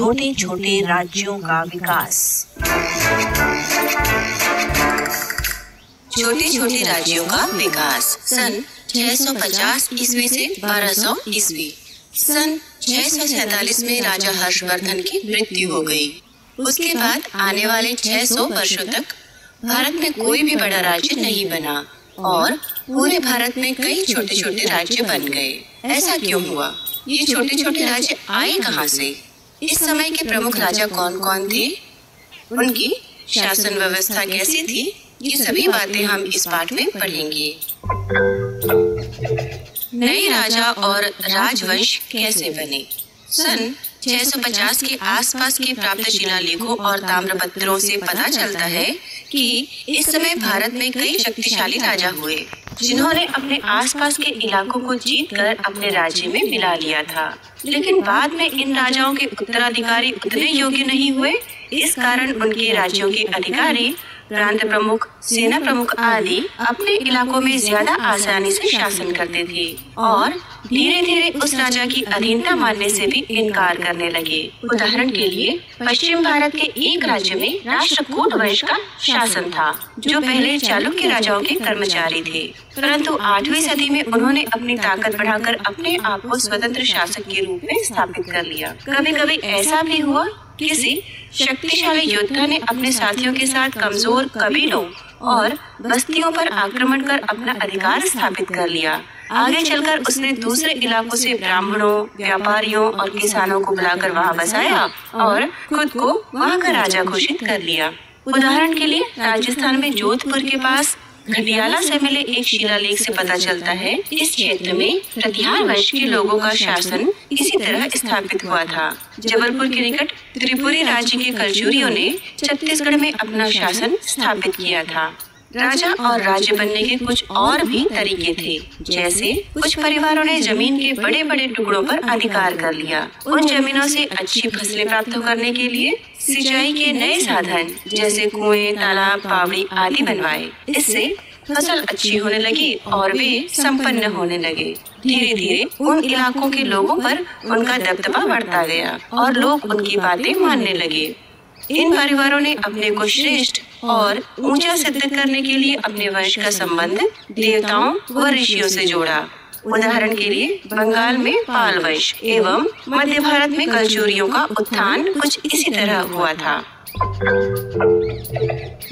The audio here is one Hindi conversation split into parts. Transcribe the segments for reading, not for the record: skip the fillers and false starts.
छोटे छोटे राज्यों का विकास। छोटे छोटे राज्यों का विकास। सन 650 ईस्वी से 1200 ईस्वी। सन 647 में राजा हर्षवर्धन की मृत्यु हो गई। उसके बाद आने वाले 600 वर्षों तक भारत में कोई भी बड़ा राज्य नहीं बना और पूरे भारत में कई छोटे छोटे राज्य बन गए। ऐसा क्यों हुआ? ये छोटे छोटे राज्य आए कहाँ से? इस समय के प्रमुख राजा कौन कौन थे? उनकी शासन व्यवस्था कैसी थी? ये सभी बातें हम इस पाठ में पढ़ेंगे। नए राजा और राजवंश कैसे बने? सन 650 के आसपास के प्राप्त शिलालेखों और ताम्रपत्रों से पता चलता है कि इस समय भारत में कई शक्तिशाली राजा हुए, जिन्होंने अपने आसपास के इलाकों को जीतकर अपने राज्य में मिला लिया था। लेकिन बाद में इन राजाओं के उत्तराधिकारी उतने योग्य नहीं हुए। इस कारण उनके राज्यों के अधिकारी, प्रांत प्रमुख, सेना प्रमुख आदि अपने इलाकों में ज्यादा आसानी से शासन करते थे और धीरे धीरे उस राजा की अधीनता मानने से भी इनकार करने लगे। उदाहरण के लिए पश्चिम भारत के एक राज्य में राष्ट्रकूट वंश का शासन था, जो पहले चालुक्य राजाओं के कर्मचारी थे, परंतु 8वीं सदी में उन्होंने अपनी ताकत बढ़ाकर अपने आप को स्वतंत्र शासक के रूप में स्थापित कर लिया। कभी कभी ऐसा भी हुआ, किसी शक्तिशाली योद्धा ने अपने साथियों के साथ कमजोर कबीलों और बस्तियों पर आक्रमण कर अपना अधिकार स्थापित कर लिया। आगे चलकर उसने दूसरे इलाकों से ब्राह्मणों, व्यापारियों और किसानों को बुलाकर वहां बसाया और खुद को वहां का राजा घोषित कर लिया। उदाहरण के लिए राजस्थान में जोधपुर के पास घटियाला से मिले एक शिलालेख से पता चलता है इस क्षेत्र में प्रतिहार वंश के लोगों का शासन इसी तरह स्थापित हुआ था। जबलपुर के निकट त्रिपुरी राज्य के कलचुरियों ने छत्तीसगढ़ में अपना शासन स्थापित किया था। राजा और राज्य बनने के कुछ और भी तरीके थे, जैसे कुछ परिवारों ने जमीन के बड़े बड़े टुकड़ों पर अधिकार कर लिया। उन जमीनों से अच्छी फसलें प्राप्त करने के लिए सिंचाई के नए साधन जैसे कुएं, तालाब, पावड़ी आदि बनवाए। इससे फसल अच्छी होने लगी और वे संपन्न होने लगे। धीरे धीरे उन इलाकों के लोगों पर उनका दबदबा बढ़ता गया और लोग उनकी बातें मानने लगे। इन परिवारों ने अपने को श्रेष्ठ और ऊंचा सिद्ध करने के लिए अपने वंश का संबंध देवताओं व ऋषियों से जोड़ा। उदाहरण के लिए बंगाल में पाल वंश एवं मध्य भारत में कलचुरियों का उत्थान कुछ इसी तरह हुआ था।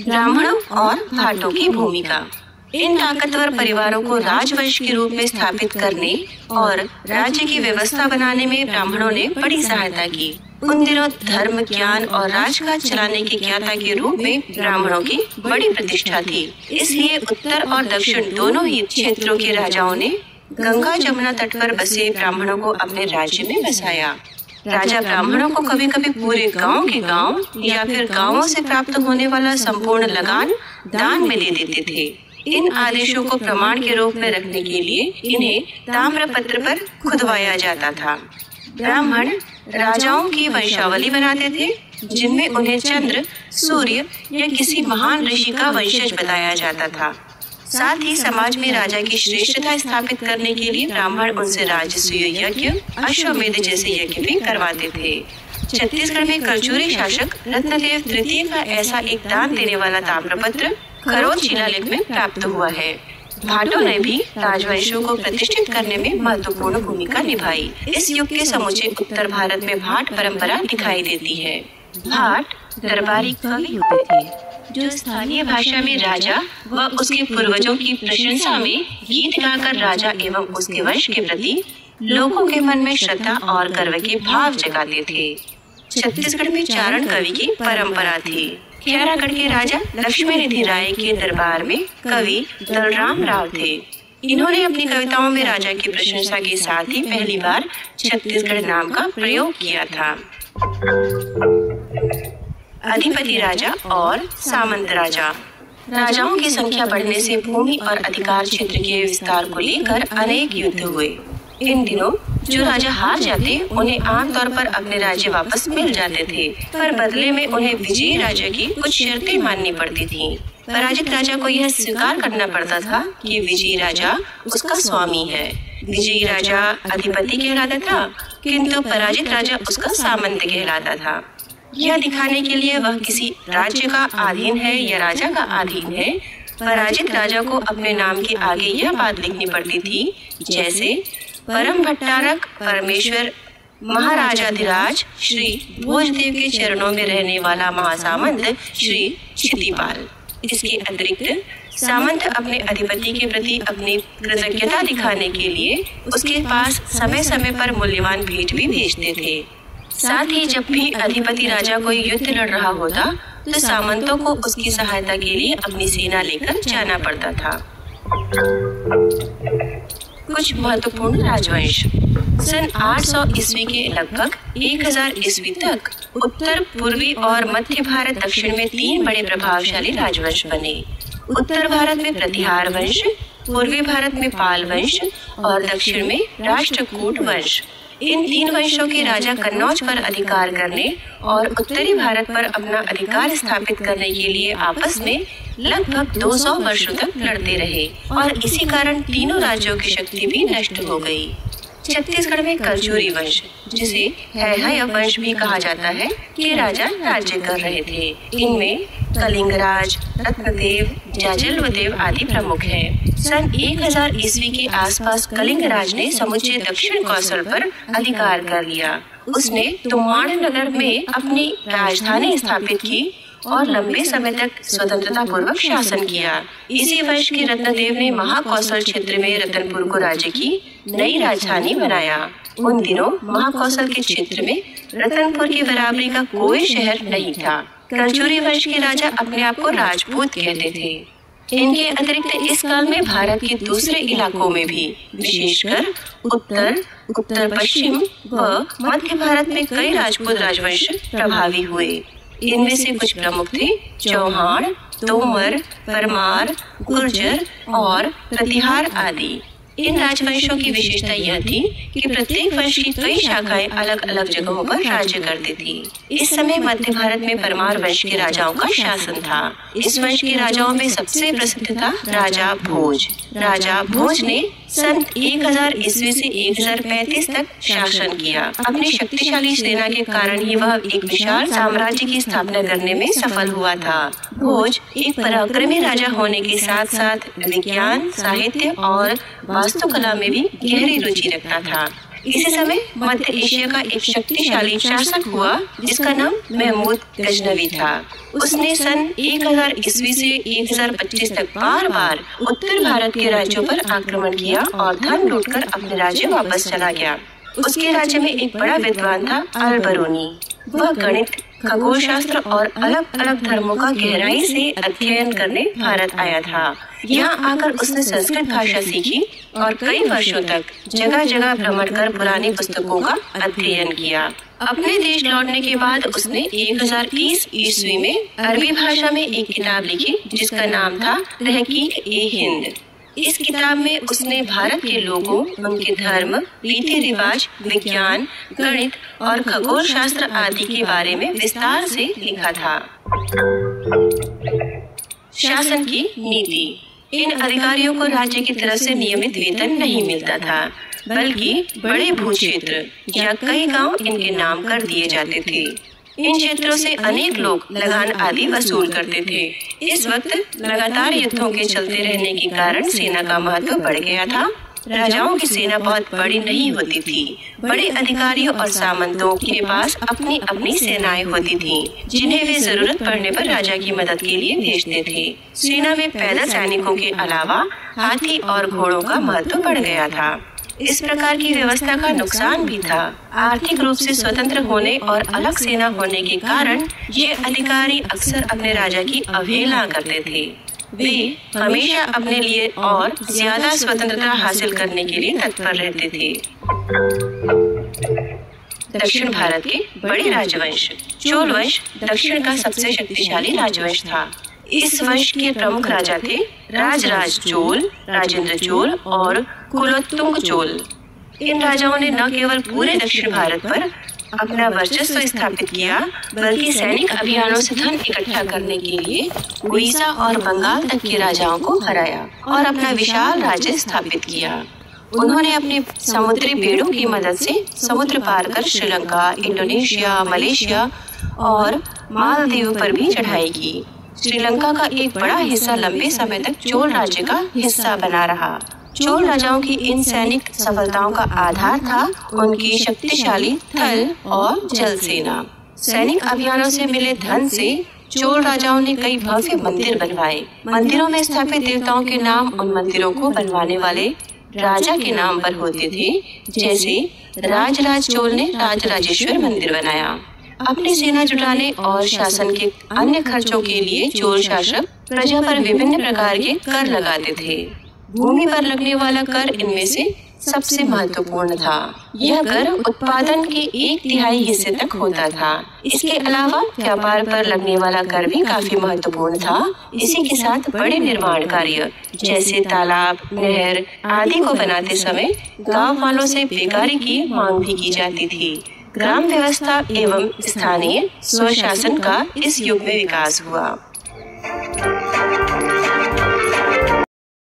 ब्राह्मणों और भाटों की भूमिका। इन ताकतवर परिवारों को राजवंश के रूप में स्थापित करने और राज्य की व्यवस्था बनाने में ब्राह्मणों ने बड़ी सहायता की। उन दिनों धर्म, ज्ञान और राजकाज चलाने के ज्ञाता के रूप में ब्राह्मणों की बड़ी प्रतिष्ठा थी। इसलिए उत्तर और दक्षिण दोनों ही क्षेत्रों के राजाओं ने गंगा जमुना तट पर बसे ब्राह्मणों को अपने राज्य में बसाया। राजा ब्राह्मणों को कभी कभी पूरे गांव के गांव या फिर गांवों से प्राप्त होने वाला संपूर्ण लगान दान में दे देते थे। इन आदेशों को प्रमाण के रूप में रखने के लिए इन्हें ताम्रपत्र पर खुदवाया जाता था। ब्राह्मण राजाओं की वंशावली बनाते थे, जिनमें उन्हें चंद्र, सूर्य या किसी महान ऋषि का वंशज बताया जाता था। साथ ही समाज में राजा की श्रेष्ठता स्थापित करने के लिए ब्राह्मण उनसे राजसूय यज्ञ, अश्वमेध जैसे यज्ञ भी करवाते थे। छत्तीसगढ़ में कलचुरी शासक रत्नदेव तृतीय का ऐसा एक दान देने वाला ताम्रपत्र खरोंच शिलालेख में प्राप्त हुआ है। भाटों ने भी राजवंशों को प्रतिष्ठित करने में महत्वपूर्ण भूमिका निभाई। इस युग के समूचे उत्तर भारत में भाट परंपरा दिखाई देती है। भाट दरबारी कवि होते थे, जो स्थानीय भाषा में राजा व उसके पूर्वजों की प्रशंसा में गीत गाकर राजा एवं उसके वंश के प्रति लोगों के मन में श्रद्धा और गर्व के भाव जगाते थे। छत्तीसगढ़ में चारण कवि की परंपरा थी। खैरागढ़ के राजा लक्ष्मीनिधि राय के दरबार में कवि दलराम राव थे। इन्होंने अपनी कविताओं में राजा की प्रशंसा के साथ ही पहली बार छत्तीसगढ़ नाम का प्रयोग किया था। अधिपति राजा और सामंत राजा। राजाओं की संख्या बढ़ने से भूमि और अधिकार क्षेत्र के विस्तार को लेकर अनेक युद्ध हुए। इन दिनों जो राजा हार जाते उन्हें आमतौर पर अपने राज्य वापस मिल जाते थे, पर बदले में उन्हें विजयी राजा की कुछ शर्तें माननी पड़ती थीं। पराजित राजा को यह स्वीकार करना पड़ता था कि विजयी राजा उसका स्वामी है। विजयी राजा अधिपति कहलाता था, किंतु पराजित राजा उसका सामंत कहलाता था। यह दिखाने के लिए वह किसी राज्य का अधीन है या राजा का अधीन है, पराजित राजा को अपने नाम के आगे यह बात लिखनी पड़ती थी, जैसे परम भट्टारक परमेश्वर महाराजाधिराज श्री भोजदेव के चरणों में रहने वाला महासामंत श्री क्षितिपाल। इसके अतिरिक्त सामंत अपने अधिपति के प्रति अपनी कृतज्ञता दिखाने के लिए उसके पास समय समय पर मूल्यवान भेंट भी भेजते थे। साथ ही जब भी अधिपति राजा कोई युद्ध लड़ रहा होता तो सामंतों को उसकी सहायता के लिए अपनी सेना लेकर जाना पड़ता था। कुछ महत्वपूर्ण राजवंश। सन 800 ईस्वी के लगभग 1000 ईस्वी तक उत्तर पूर्वी और मध्य भारत दक्षिण में 3 बड़े प्रभावशाली राजवंश बने। उत्तर भारत में प्रतिहार वंश, पूर्वी भारत में पाल वंश और दक्षिण में राष्ट्रकूट वंश। इन 3 वंशों के राजा कन्नौज पर अधिकार करने और उत्तरी भारत पर अपना अधिकार स्थापित करने के लिए आपस में लगभग 200 वर्षों तक लड़ते रहे और इसी कारण तीनों राज्यों की शक्ति भी नष्ट हो गई। छत्तीसगढ़ में कलचुरी वंश, जिसे हैहय वंश भी कहा जाता है, के राजा राज्य कर रहे थे। इनमें कलिंगराज, रत्नदेव, जाजलवदेव आदि प्रमुख हैं। सन 1000 ईस्वी के आसपास कलिंगराज ने समुचे दक्षिण कौशल पर अधिकार कर लिया। उसने तुम्माड़ नगर में अपनी राजधानी स्थापित की और लंबे समय तक स्वतंत्रता पूर्वक शासन किया। इसी वर्ष के रत्नदेव ने महाकौशल क्षेत्र में रतनपुर को राज्य की नई राजधानी बनाया। उन दिनों महाकौशल के क्षेत्र में रतनपुर की बराबरी का कोई शहर नहीं था। कलचुरी वंश के राजा अपने आप को राजपूत कहते थे। इनके अतिरिक्त इस काल में भारत के दूसरे इलाकों में भी, विशेषकर उत्तर, उत्तर पश्चिम व मध्य भारत में कई राजपूत राजवंश प्रभावी हुए। इनमें से कुछ प्रमुख थे चौहान, तोमर, परमार, गुर्जर और प्रतिहार आदि। इन राजवंशों की विशेषता यह थी कि प्रत्येक वंश की कई शाखाएं अलग अलग जगहों पर राज्य करती थी। इस समय मध्य भारत में परमार वंश के राजाओं का शासन था। इस वंश के राजाओं में सबसे प्रसिद्ध था राजा भोज। राजा भोज ने सन 1000 ईस्वी से 1035 तक शासन किया। अपनी शक्तिशाली सेना के कारण ही वह एक विशाल साम्राज्य की स्थापना करने में सफल हुआ था। भोज एक पराक्रमी राजा होने के साथ साथ विज्ञान, साहित्य और वास्तुकला में भी गहरी रुचि रखता था। इसी समय मध्य एशिया का एक शक्तिशाली शासक हुआ जिसका नाम महमूद गजनवी था। उसने सन 1000 ईस्वी से 1025 तक बार बार उत्तर भारत के राज्यों पर आक्रमण किया और धन लूटकर अपने राज्य वापस चला गया। उसके राज्य में एक बड़ा विद्वान था अल-बरूनी। वह गणित, खगोल शास्त्र और अलग अलग धर्मों का गहराई से अध्ययन करने भारत आया था। यहाँ आकर उसने संस्कृत भाषा सीखी और कई वर्षों तक जगह जगह भ्रमण कर पुरानी पुस्तकों का अध्ययन किया। अपने देश लौटने के बाद उसने 1030 ईस्वी में अरबी भाषा में एक किताब लिखी जिसका नाम था तहकीक-ए-हिंद। इस किताब में उसने भारत के लोगों, उनके धर्म, रीति रिवाज, विज्ञान, गणित और खगोल शास्त्र आदि के बारे में विस्तार से लिखा था। शासन की नीति। इन अधिकारियों को राज्य की तरफ से नियमित वेतन नहीं मिलता था, बल्कि बड़े भूक्षेत्र या कई गांव इनके नाम कर दिए जाते थे। इन क्षेत्रों से अनेक लोग लगान आदि वसूल करते थे। इस वक्त लगातार युद्धों के चलते रहने के कारण सेना का महत्व बढ़ गया था। राजाओं की सेना बहुत बड़ी नहीं होती थी। बड़े अधिकारियों और सामंतों के पास अपनी अपनी सेनाएं होती थीं, जिन्हें वे जरूरत पड़ने पर राजा की मदद के लिए भेजते थे। सेना में पैदल सैनिकों के अलावा हाथी और घोड़ों का महत्व बढ़ गया था। इस प्रकार की व्यवस्था का नुकसान भी था। आर्थिक रूप से स्वतंत्र होने और अलग सेना होने के कारण ये अधिकारी अक्सर अपने राजा की अवहेलना करते थे। वे हमेशा अपने लिए और ज्यादा स्वतंत्रता हासिल करने के लिए तत्पर रहते थे। दक्षिण भारत के बड़े राजवंश। चोल वंश दक्षिण का सबसे शक्तिशाली राजवंश था। इस वंश के प्रमुख राजा थे राजराज चोल, राजेंद्र चोल और कुलोत्तुंग चोल। इन राजाओं ने न केवल पूरे दक्षिण भारत पर अपना वर्चस्व स्थापित किया, बल्कि सैनिक अभियानों से धन इकट्ठा करने के लिए उड़ीसा और बंगाल तक के राजाओं को हराया और अपना विशाल राज्य स्थापित किया। उन्होंने अपने समुद्री पेड़ों की मदद से समुद्र पार कर श्रीलंका, इंडोनेशिया, मलेशिया और मालदीव पर भी चढ़ाई की। श्रीलंका का एक बड़ा हिस्सा लंबे समय तक चोल राज्य का हिस्सा बना रहा। चोल राजाओं की इन सैनिक सफलताओं का आधार था उनकी शक्तिशाली थल और जल सेना। सैनिक अभियानों से मिले धन से चोल राजाओं ने कई भव्य मंदिर बनवाए। मंदिरों में स्थापित देवताओं के नाम उन मंदिरों को बनवाने वाले राजा के नाम पर होते थे। जैसे राजराज चोल ने राजराजेश्वर मंदिर बनाया। अपनी सेना जुटाने और शासन के अन्य खर्चों के लिए चोल शासक प्रजा पर विभिन्न प्रकार के कर लगाते थे। भूमि पर लगने वाला कर इनमें से सबसे महत्वपूर्ण था। यह कर उत्पादन के 1/3 हिस्से तक होता था। इसके अलावा व्यापार पर लगने वाला कर भी काफी महत्वपूर्ण था। इसी के साथ बड़े निर्माण कार्य जैसे तालाब, नहर आदि को बनाते समय गांव वालों से बेगारी की मांग भी की जाती थी। ग्राम व्यवस्था एवं स्थानीय स्वशासन का इस युग में विकास हुआ।